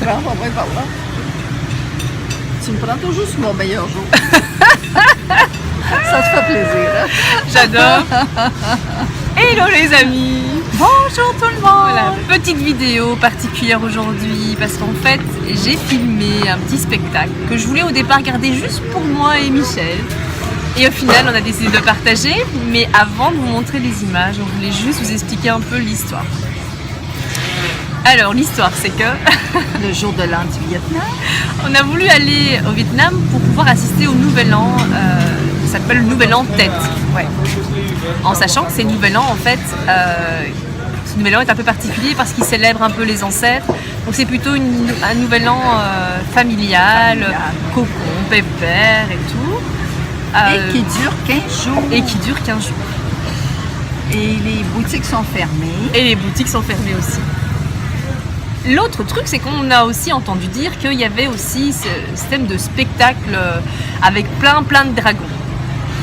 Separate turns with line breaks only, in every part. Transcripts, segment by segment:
prendre, on va par là. Tu me prends toujours sur mon meilleur jour. Ça te fait plaisir, hein?
J'adore. Hello les amis.
Bonjour tout le monde.
Voilà, petite vidéo particulière aujourd'hui parce qu'en fait j'ai filmé un petit spectacle que je voulais au départ garder juste pour moi et Michel. Et au final on a décidé de le partager, mais avant de vous montrer les images, on voulait juste vous expliquer un peu l'histoire. Alors l'histoire c'est que
le jour de l'an du Vietnam,
on a voulu aller au Vietnam pour pouvoir assister au Nouvel An, ça s'appelle le Nouvel An Tête, ouais. En sachant que c'est Nouvel An en fait, ce Nouvel An est un peu particulier parce qu'il célèbre un peu les ancêtres, donc c'est plutôt un Nouvel An familial, cocon, pépère et tout.
Et qui dure 15 jours.
Et qui dure 15 jours.
Et les boutiques sont fermées.
Et les boutiques sont fermées aussi. L'autre truc, c'est qu'on a aussi entendu dire qu'il y avait aussi ce système de spectacle avec plein de dragons.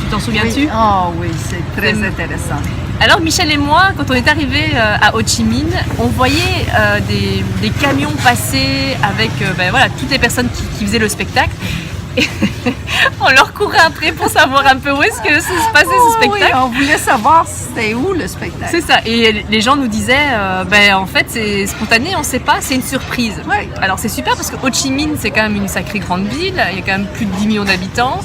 Tu t'en souviens-tu?
Oui. Oh oui, c'est très intéressant.
Alors Michel et moi, quand on est arrivés à Ho Chi Minh, on voyait des camions passer avec voilà, toutes les personnes qui faisaient le spectacle. Et on leur courait après pour savoir un peu où est-ce que se passait ce spectacle.
Oui, on voulait savoir c'était où le spectacle.
C'est ça, et les gens nous disaient en fait c'est spontané, on ne sait pas, c'est une surprise.
Oui.
Alors c'est super parce que Ho Chi Minh c'est quand même une sacrée grande ville, il y a quand même plus de 10 millions d'habitants.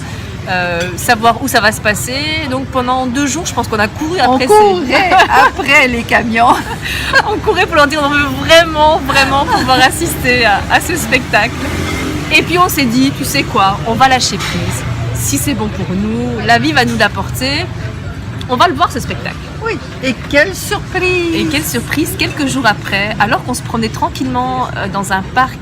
Savoir où ça va se passer, donc pendant 2 jours je pense qu'on a couru après.
On courait après les camions.
On courait pour leur dire on veut vraiment pouvoir assister à ce spectacle. Et puis on s'est dit, tu sais quoi, on va lâcher prise. Si c'est bon pour nous, la vie va nous l'apporter. On va le voir ce spectacle.
Oui, et quelle surprise!
Et quelle surprise, quelques jours après, alors qu'on se promenait tranquillement dans un parc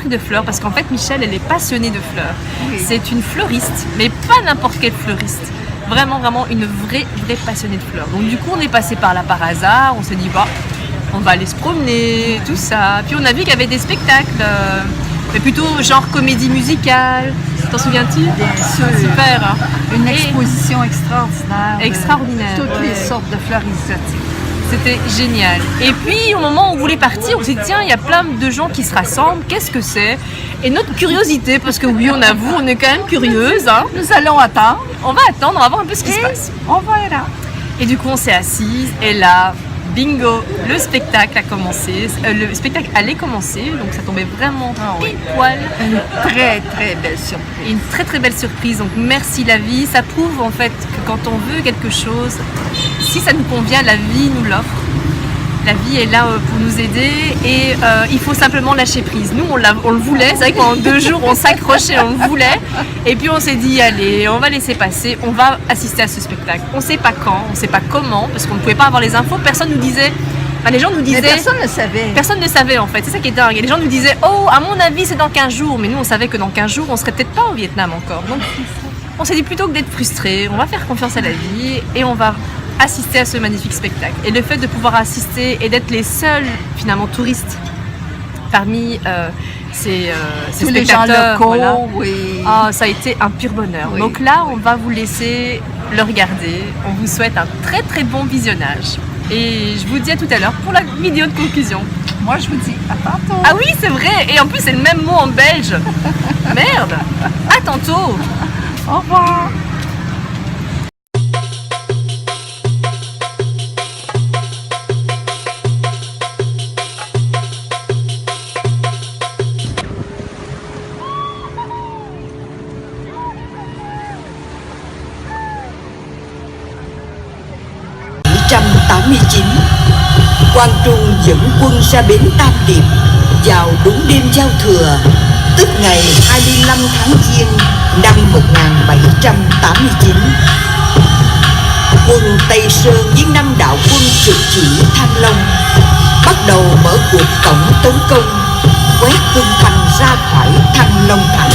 de fleurs, parce qu'en fait Michel, elle est passionnée de fleurs. Oui. C'est une fleuriste, mais pas n'importe quelle fleuriste. Vraiment une vraie passionnée de fleurs. Donc du coup on est passé par là par hasard, on s'est dit on va aller se promener, tout ça. Puis on a vu qu'il y avait des spectacles. Mais plutôt genre comédie musicale, t'en souviens-tu?
Bien sûr.
Super. Hein?
Une exposition extraordinaire.
Extraordinaire.
Toutes les sortes de fleurs exotiques.
C'était génial. Et puis au moment où on voulait partir, on s'est dit tiens, il y a plein de gens qui se rassemblent, qu'est-ce que c'est? Et notre curiosité, parce que oui, on avoue, on est quand même curieuse. Hein?
Nous allons attendre.
On va attendre, on va voir un peu ce qui se passe.
On verra.
Et du coup, on s'est assise et là, bingo, le spectacle a commencé. Le spectacle allait commencer, donc ça tombait vraiment pile poil.
Une très belle surprise.
Une très belle surprise. Donc merci la vie. Ça prouve en fait que quand on veut quelque chose, si ça nous convient, la vie nous l'offre. La vie est là pour nous aider et il faut simplement lâcher prise. Nous, on le voulait. C'est vrai que pendant 2 jours, on s'accrochait, on le voulait. Et puis on s'est dit, allez, on va laisser passer. On va assister à ce spectacle. On ne sait pas quand, on ne sait pas comment, parce qu'on ne pouvait pas avoir les infos. Personne nous disait... les gens nous disaient...
Mais personne ne savait.
Personne ne savait en fait. C'est ça qui est dingue. Et les gens nous disaient, oh, à mon avis, c'est dans 15 jours. Mais nous, on savait que dans 15 jours, on serait peut-être pas au Vietnam encore. Donc, on s'est dit plutôt que d'être frustrés, on va faire confiance à la vie et on va assister à ce magnifique spectacle. Et le fait de pouvoir assister et d'être les seuls finalement touristes parmi ces
tous
spectateurs,
les gens locaux,
voilà.
Oui.
Ça a été un pur bonheur.
Oui.
Donc là, on va vous laisser le regarder. On vous souhaite un très bon visionnage. Et je vous dis à tout à l'heure pour la vidéo de conclusion.
Moi, je vous dis à tantôt.
Ah oui, c'est vrai. Et en plus, c'est le même mot en belge. Merde. À tantôt.
Au revoir.
Quang Trung dẫn quân ra bến Tam Điệp vào đúng đêm giao thừa, tức ngày 25 tháng Giêng năm 1789. Quân Tây Sơn với 5 đạo quân trực chỉ Thăng Long bắt đầu mở cuộc tổng tấn công, quét quân Thanh ra khỏi Thăng Long thành.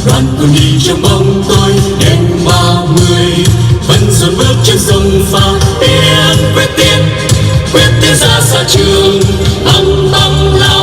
Đoàn quân đi trong bóng tối đêm 30, vẫn dồn bước trên sông pha. Quyết tiến ra xa trường, băng băng la.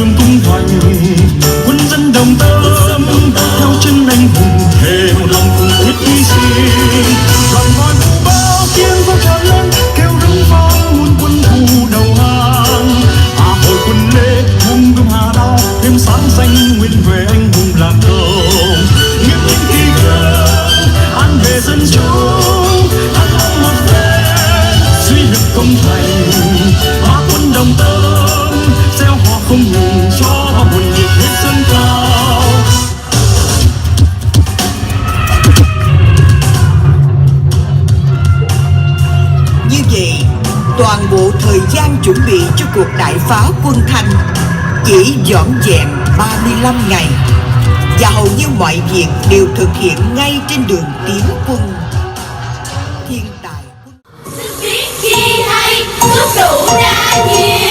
đường tung hoành, quân dân đồng tâm theo chân anh hùng, thề một lòng cùng quyết hy sinh. Đoàn ngòi vũ bao tiếng vang tràn lên, kêu rống vang muôn quân thù đầu hàng. Hội quân lê hùng gươm Hà Đao, thêm sáng xanh nguyên huệ anh hùng lạc đồng. Nghiêm minh kỳ cương an về dân chúng, an long một phen duy lực công thành. Ba quân đồng tâm gieo họ không ngừng, cho nguồn nhiệt huyết dâng cao.
Như vậy, toàn bộ thời gian chuẩn bị cho cuộc đại phá quân Thanh chỉ vỏn vẹn 35 ngày, và hầu như mọi việc đều thực hiện ngay trên đường tiến quân. Thiên tài
Biết chi hay lúc đủ đã nhiều.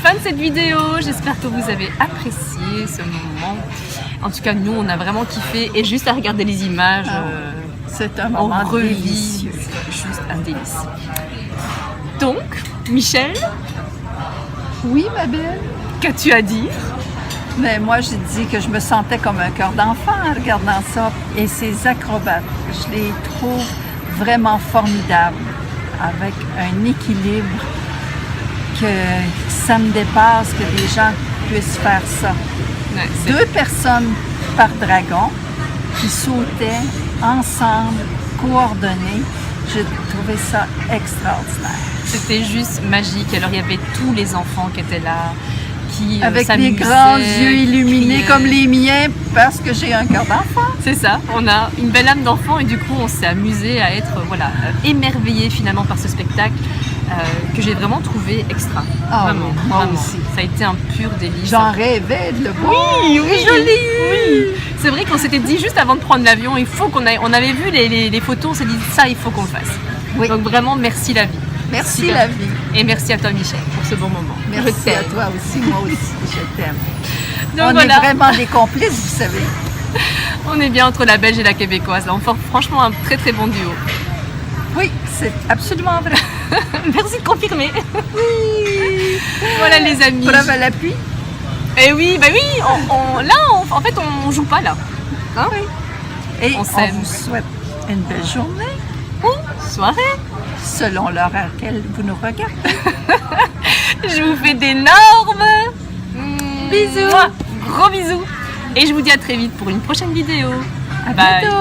fin de cette vidéo. J'espère que vous avez apprécié ce moment. En tout cas, nous, on a vraiment kiffé. Et juste à regarder les images,
C'est un
on
moment
revit.
délicieux.
C'est juste un délice. Donc, Michel,
Oui, ma belle.
qu'as-tu à dire?
Mais moi, j'ai dit que je me sentais comme un cœur d'enfant en regardant ça. Et ces acrobates, je les trouve vraiment formidables, avec un équilibre que ça me dépasse que des gens puissent faire ça.
Ouais, c'est-
2 personnes par dragon qui sautaient ensemble, coordonnées. J'ai trouvé ça extraordinaire.
C'était juste magique. Alors, il y avait tous les enfants qui étaient là, qui
Avec
s'amusaient,
des grands yeux illuminés
criaient.
comme les miens parce que j'ai un cœur d'enfant.
C'est ça, on a une belle âme d'enfant et du coup on s'est amusé à être émerveillé finalement par ce spectacle que j'ai vraiment trouvé extra.
Ah
vraiment,
oui, moi
vraiment.
aussi.
Ça a été un pur délice.
J'en rêvais de le voir.
Oui, oui,
je l'ai eu.
Oui. C'est vrai qu'on s'était dit juste avant de prendre l'avion, il faut qu'on aille. On avait vu les photos, on s'est dit ça, il faut qu'on le fasse.
Oui.
Donc vraiment merci la vie.
Merci
Super.
la vie.
Et merci à toi Michel pour ce bon moment.
Merci
Je t'aime.
à toi aussi, moi aussi, je t'aime.
Donc
On
voilà,
est vraiment des complices, vous savez.
on est bien entre la Belge et la Québécoise. Là, on forme franchement un très très bon duo.
Oui, c'est absolument vrai.
Merci de confirmer. Voilà les amis.
Preuve à l'appui.
Et oui, bah oui, en fait on joue pas là. Hein?
Et
On
on
s'aime.
vous souhaite une belle journée,
Soirée.
selon l'heure à laquelle vous nous regardez.
Je vous fais d'énormes
Bisous.
Gros bisous. Et je vous dis à très vite pour une prochaine vidéo.
À
Bye.
bientôt.